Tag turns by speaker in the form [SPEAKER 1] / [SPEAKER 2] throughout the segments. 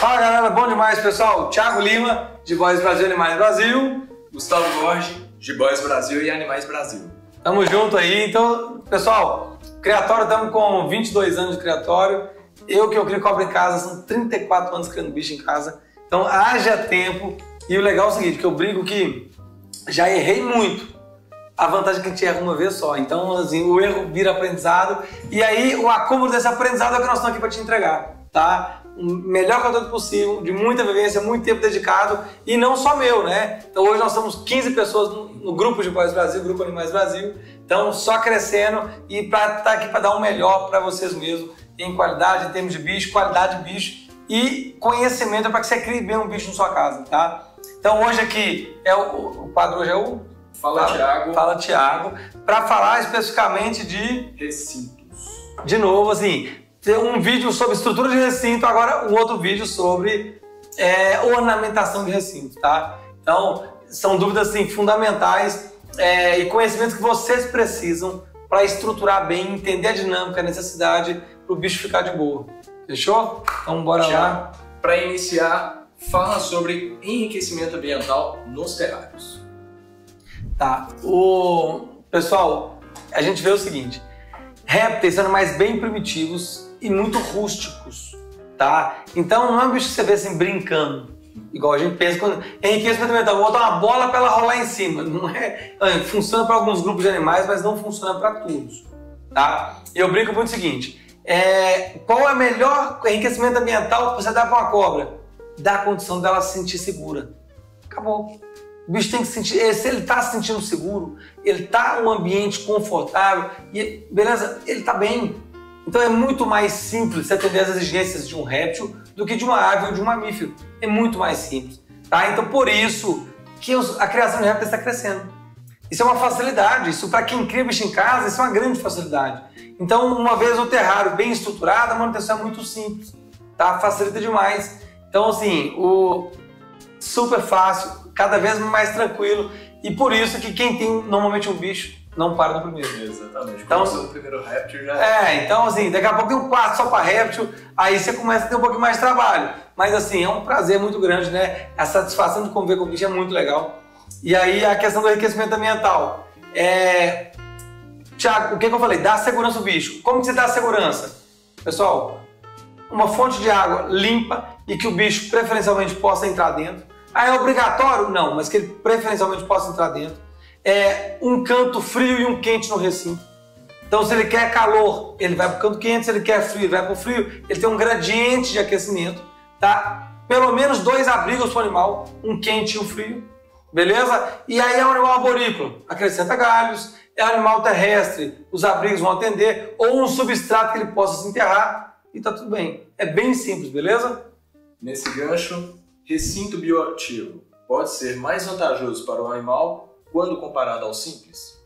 [SPEAKER 1] Fala galera, bom demais pessoal. Thiago Lima, G-Boys Brasil Animais Brasil.
[SPEAKER 2] Gustavo Borges, G-Boys Brasil e Animais Brasil.
[SPEAKER 1] Tamo junto aí. Então, pessoal, criatório, estamos com 22 anos de criatório. Eu crio cobra em casa, são 34 anos criando bicho em casa. Então, haja tempo. E o legal é o seguinte, que eu brinco que já errei muito. A vantagem é que a gente erra uma vez só. Então, assim, o erro vira aprendizado. E aí, o acúmulo desse aprendizado é o que nós estamos aqui para te entregar, tá? O melhor conteúdo possível, de muita vivência, muito tempo dedicado. E não só meu, né? Então, hoje nós somos 15 pessoas no grupo G-Boys Brasil, Grupo Animais Brasil. Então, só crescendo e para estar aqui para dar o melhor para vocês mesmos. Em qualidade, em termos de bicho, qualidade de bicho e conhecimento para que você crie bem um bicho na sua casa, tá? Então, hoje aqui, o quadro hoje é o... Fala Thiago, para falar especificamente de
[SPEAKER 2] recintos.
[SPEAKER 1] De novo, assim, tem um vídeo sobre estrutura de recinto, agora um outro vídeo sobre ornamentação de recinto, tá? Então, são dúvidas assim, fundamentais e conhecimentos que vocês precisam para estruturar bem, entender a dinâmica, a necessidade para o bicho ficar de boa. Fechou? Então, bora lá.
[SPEAKER 2] Para iniciar, fala sobre enriquecimento ambiental nos terrários.
[SPEAKER 1] Tá, pessoal, a gente vê o seguinte, répteis são animais bem primitivos e muito rústicos, tá? Então não é um bicho que você vê assim brincando, igual a gente pensa quando enriquecimento ambiental, vou botar uma bola para ela rolar em cima, não é? Funciona para alguns grupos de animais, mas não funciona para todos, tá? E eu brinco muito o seguinte, qual é o melhor enriquecimento ambiental que você dá para uma cobra? Dá a condição dela se sentir segura, acabou. O bicho tem que sentir, se ele está se sentindo seguro, ele está num ambiente confortável, e beleza, ele está bem. Então é muito mais simples você atender as exigências de um réptil do que de uma ave ou de um mamífero. É muito mais simples. Tá? Então por isso que a criação de répteis está crescendo. Isso é uma facilidade, isso para quem cria bicho em casa, isso é uma grande facilidade. Então uma vez o terrário bem estruturado, a manutenção é muito simples. Tá? Facilita demais. Então assim, super fácil, cada vez mais tranquilo e por isso que quem tem normalmente um bicho não para no primeiro.
[SPEAKER 2] Exatamente.
[SPEAKER 1] Então,
[SPEAKER 2] começou no primeiro réptil já...
[SPEAKER 1] então assim, daqui a pouco tem um quarto só para réptil, aí você começa a ter um pouquinho mais de trabalho. Mas assim, é um prazer muito grande, né? A satisfação de conviver com o bicho é muito legal. E aí a questão do enriquecimento ambiental. Thiago, o que eu falei? Dá segurança ao bicho. Como que você dá segurança? Pessoal, uma fonte de água limpa e que o bicho preferencialmente possa entrar dentro. É obrigatório? Não, mas que ele preferencialmente possa entrar dentro. Um canto frio e um quente no recinto. Então, se ele quer calor, ele vai para o canto quente. Se ele quer frio, ele vai para o frio. Ele tem um gradiente de aquecimento, tá? Pelo menos 2 abrigos para o animal, um quente e um frio, beleza? E aí é um animal arborícola, acrescenta galhos. É um animal terrestre, os abrigos vão atender. Ou um substrato que ele possa se enterrar e tá tudo bem. É bem simples, beleza?
[SPEAKER 2] Nesse gancho, recinto bioativo pode ser mais vantajoso para o animal quando comparado ao simples?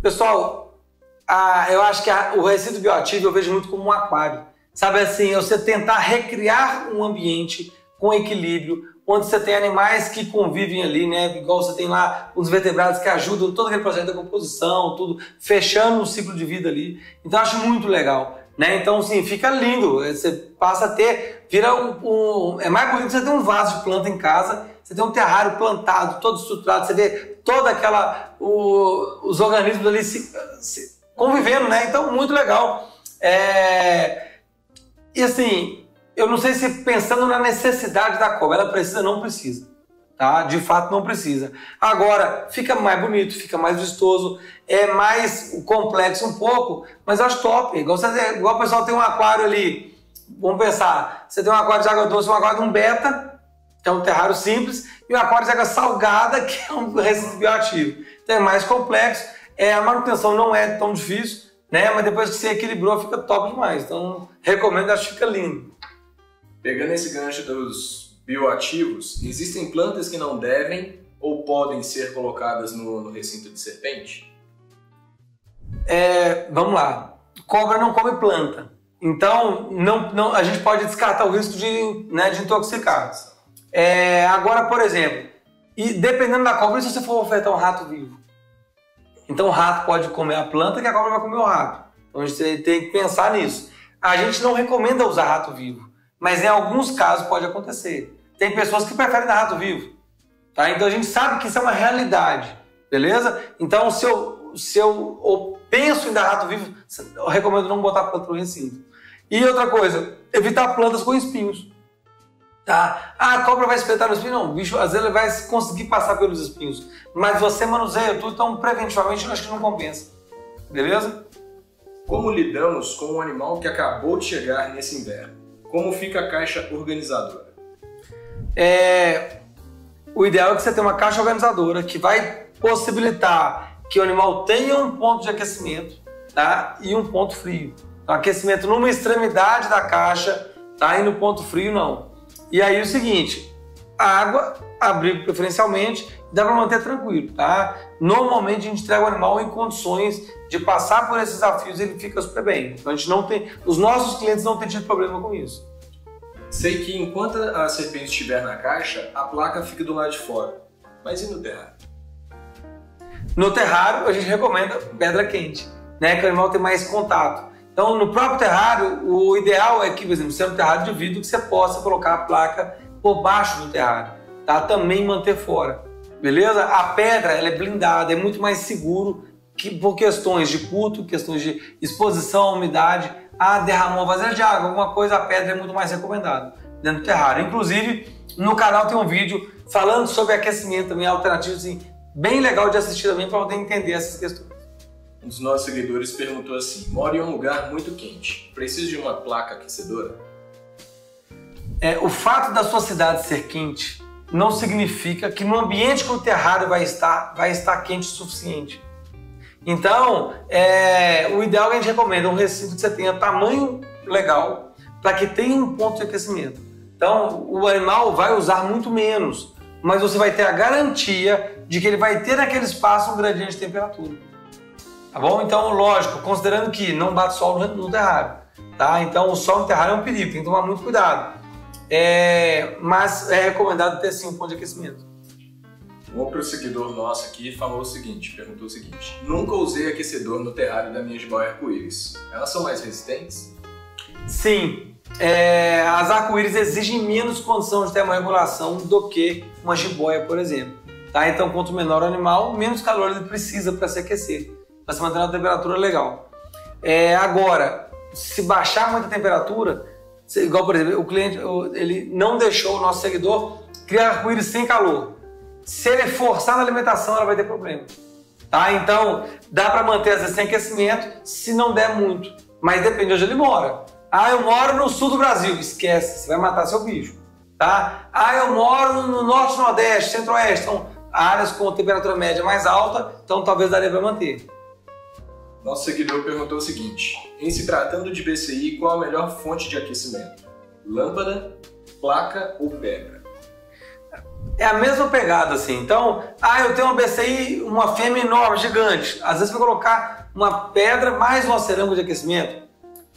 [SPEAKER 1] Pessoal, eu acho que o recinto bioativo eu vejo muito como um aquário. Sabe assim, você tentar recriar um ambiente com equilíbrio, onde você tem animais que convivem ali, né? Igual você tem lá os vertebrados que ajudam todo aquele processo da composição, tudo, fechando o ciclo de vida ali. Então eu acho muito legal. Né? Então, assim, fica lindo, você passa a ter, é mais bonito você ter um vaso de planta em casa, você tem um terrário plantado, todo estruturado, você vê toda os organismos ali se convivendo, né? Então, muito legal. E assim, eu não sei se pensando na necessidade da cobra, ela precisa ou não precisa. Tá? De fato não precisa. Agora, fica mais bonito, fica mais vistoso, é mais complexo um pouco, mas eu acho top. Igual o pessoal tem um aquário ali, vamos pensar, você tem um aquário de água doce, um aquário de um beta, que é um terrário simples, e um aquário de água salgada, que é um recinto bioativo. Então é mais complexo, a manutenção não é tão difícil, né? Mas depois que você equilibrou, fica top demais. Então recomendo, acho que fica lindo.
[SPEAKER 2] Pegando esse gancho dos bioativos, existem plantas que não devem ou podem ser colocadas no recinto de serpente?
[SPEAKER 1] Vamos lá. Cobra não come planta. Então, a gente pode descartar o risco de intoxicar. Agora, por exemplo, dependendo da cobra, se você for ofertar um rato vivo, então o rato pode comer a planta que a cobra vai comer o rato. Então a gente tem que pensar nisso. A gente não recomenda usar rato vivo. mas em alguns casos pode acontecer. Tem pessoas que preferem dar rato vivo, tá? Então a gente sabe que isso é uma realidade, beleza? Então se eu penso em dar rato vivo, eu recomendo não botar planta no recinto. E outra coisa, evitar plantas com espinhos. Tá? Ah, a cobra vai espetar no espinho? Não, o bicho às vezes ele vai conseguir passar pelos espinhos. Mas você manuseia tudo, então preventivamente eu acho que não compensa. Beleza?
[SPEAKER 2] Como lidamos com um animal que acabou de chegar nesse inverno? Como fica a caixa organizadora?
[SPEAKER 1] O ideal é que você tenha uma caixa organizadora que vai possibilitar que o animal tenha um ponto de aquecimento, tá? E um ponto frio. Então, aquecimento numa extremidade da caixa, tá? E no ponto frio não. E aí o seguinte, água, abrigo preferencialmente, dá para manter tranquilo, tá? Normalmente a gente entrega o animal em condições de passar por esses desafios e ele fica super bem. Então a gente não tem, os nossos clientes não têm tido problema com isso.
[SPEAKER 2] Sei que enquanto a serpente estiver na caixa, a placa fica do lado de fora. Mas e no terrário?
[SPEAKER 1] No terrário a gente recomenda pedra quente, né? Que o animal tem mais contato. Então, no próprio terrário, o ideal é que, por exemplo, se é um terrário de vidro, que você possa colocar a placa por baixo do terrário, tá? Também manter fora, beleza? A pedra, ela é blindada, é muito mais seguro que por questões de culto, questões de exposição à umidade. Derramou uma vasilha de água, alguma coisa, a pedra é muito mais recomendada dentro do terrário. Inclusive, no canal tem um vídeo falando sobre aquecimento também, alternativo, assim, bem legal de assistir também para poder entender essas questões.
[SPEAKER 2] Um dos nossos seguidores perguntou assim: moro em um lugar muito quente, preciso de uma placa aquecedora?
[SPEAKER 1] O fato da sua cidade ser quente não significa que no ambiente que o terrário vai estar quente o suficiente. Então, o ideal que a gente recomenda é um recinto que você tenha tamanho legal para que tenha um ponto de aquecimento. Então, o animal vai usar muito menos, mas você vai ter a garantia de que ele vai ter naquele espaço um gradiente de temperatura. Tá bom? Então, lógico, considerando que não bate sol no terrário, tá? Então, o sol no terrário é um perigo, tem que tomar muito cuidado. Mas é recomendado ter sim um ponto de aquecimento.
[SPEAKER 2] Um outro seguidor nosso aqui perguntou o seguinte: nunca usei aquecedor no terrário da minha jiboia arco-íris. Elas são mais resistentes?
[SPEAKER 1] Sim. As arco-íris exigem menos condição de termorregulação do que uma jiboia, por exemplo. Tá? Então, quanto menor o animal, menos calor ele precisa para se aquecer, para se manter uma temperatura legal. Agora, se baixar muito a temperatura, igual por exemplo, o cliente ele não deixou o nosso seguidor criar arco-íris sem calor. Se ele forçar na alimentação, ela vai ter problema. Tá? Então, dá para manter às vezes sem aquecimento, se não der muito. Mas depende de onde ele mora. Eu moro no sul do Brasil. Esquece, você vai matar seu bicho. Tá? Eu moro no norte, nordeste, centro-oeste. Então, áreas com temperatura média mais alta, então talvez daria para manter.
[SPEAKER 2] Nosso seguidor perguntou o seguinte: em se tratando de BCI, qual a melhor fonte de aquecimento? Lâmpada, placa ou pedra?
[SPEAKER 1] É a mesma pegada, assim. Então, eu tenho uma BCI, uma fêmea enorme, gigante. Às vezes, para colocar uma pedra mais uma cerâmica de aquecimento.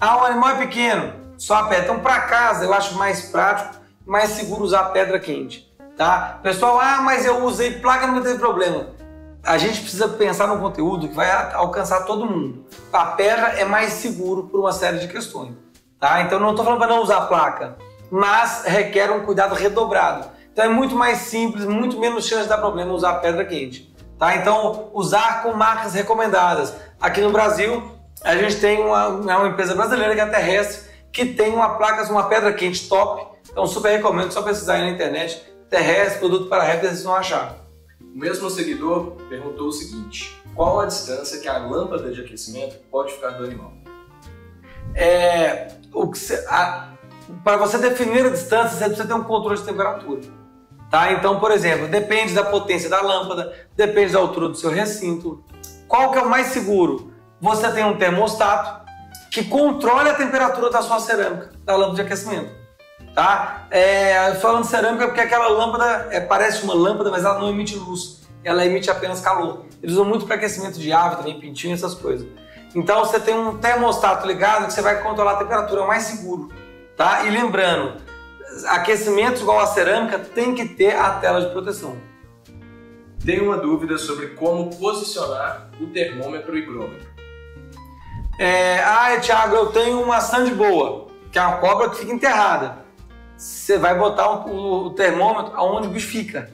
[SPEAKER 1] O animal é pequeno, só a pedra. Então, para casa, eu acho mais prático, mais seguro usar a pedra quente. Tá? Pessoal, mas eu usei placa, não teve problema. A gente precisa pensar no conteúdo que vai alcançar todo mundo. A pedra é mais seguro por uma série de questões. Tá? Então, não estou falando para não usar placa, mas requer um cuidado redobrado. Então é muito mais simples, muito menos chance de dar problema usar a pedra quente. Tá? Então, usar com marcas recomendadas. Aqui no Brasil, a gente tem uma empresa brasileira que é a Terrestre, que tem uma pedra quente top. Então, super recomendo, só pesquisar aí na internet. Terrestre, produto para répteis, vocês vão achar.
[SPEAKER 2] O mesmo seguidor perguntou o seguinte: qual a distância que a lâmpada de aquecimento pode ficar do animal?
[SPEAKER 1] Para você definir a distância, você precisa ter um controle de temperatura. Tá? Então, por exemplo, depende da potência da lâmpada, depende da altura do seu recinto. Qual que é o mais seguro? Você tem um termostato que controle a temperatura da sua cerâmica, da lâmpada de aquecimento. Tá? Falando de cerâmica, porque aquela lâmpada parece uma lâmpada, mas ela não emite luz, ela emite apenas calor. Eles usam muito para aquecimento de ave, também pintinho, essas coisas. Então você tem um termostato ligado que você vai controlar a temperatura, é o mais seguro. Tá? E lembrando, aquecimento igual a cerâmica tem que ter a tela de proteção.
[SPEAKER 2] Tenho uma dúvida sobre como posicionar o termômetro e higrômetro.
[SPEAKER 1] Thiago, eu tenho uma sandboa, que é uma cobra que fica enterrada. você vai botar o termômetro aonde o bicho fica.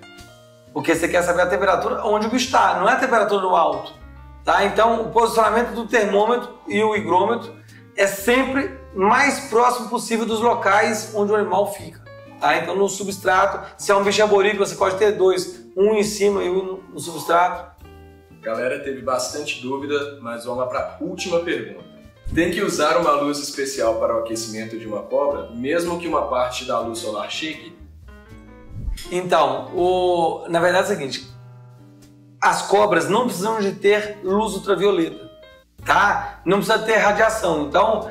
[SPEAKER 1] Porque você quer saber a temperatura onde o bicho está, não é a temperatura no alto. Tá? Então, o posicionamento do termômetro e o higrômetro é sempre mais próximo possível dos locais onde o animal fica. Tá? Então, no substrato, se é um bicho arborícola, você pode ter dois, um em cima e um no substrato.
[SPEAKER 2] Galera, teve bastante dúvida, mas vamos lá para a última pergunta. Tem que usar uma luz especial para o aquecimento de uma cobra, mesmo que uma parte da luz solar chegue?
[SPEAKER 1] Então, na verdade é o seguinte, as cobras não precisam de ter luz ultravioleta, tá? Não precisa ter radiação, então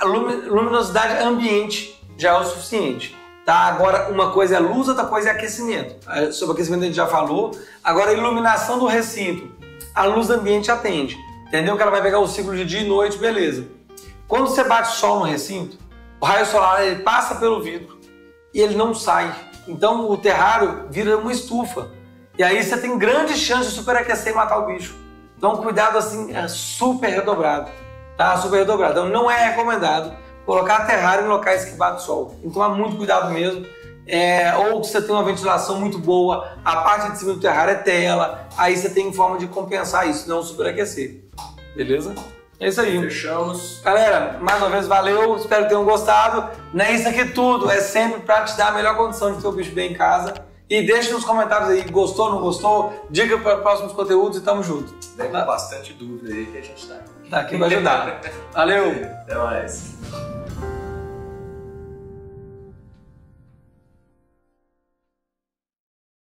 [SPEAKER 1] a luminosidade ambiente já é o suficiente, tá? Agora, uma coisa é luz, outra coisa é aquecimento. Sobre aquecimento a gente já falou. Agora, a iluminação do recinto, a luz ambiente atende, entendeu? Que ela vai pegar o ciclo de dia e noite, beleza. Quando você bate sol no recinto, o raio solar ele passa pelo vidro e ele não sai. Então o terrário vira uma estufa. E aí você tem grande chance de superaquecer e matar o bicho. Então cuidado assim é super redobrado. Tá? Super redobrado. Então não é recomendado colocar terrário em locais que bate sol. Tem que tomar muito cuidado mesmo. Ou você tem uma ventilação muito boa, a parte de cima do terrário é tela, aí você tem forma de compensar isso, não superaquecer. Beleza? É isso aí.
[SPEAKER 2] Fechamos.
[SPEAKER 1] Galera, mais uma vez valeu, espero que tenham gostado. Não é isso aqui tudo, é sempre para te dar a melhor condição de ter o bicho bem em casa. E deixa nos comentários aí, gostou, não gostou, dica para próximos conteúdos e tamo junto.
[SPEAKER 2] Tem bastante dúvida aí que a gente tá
[SPEAKER 1] aqui para ajudar. Valeu!
[SPEAKER 2] Até mais.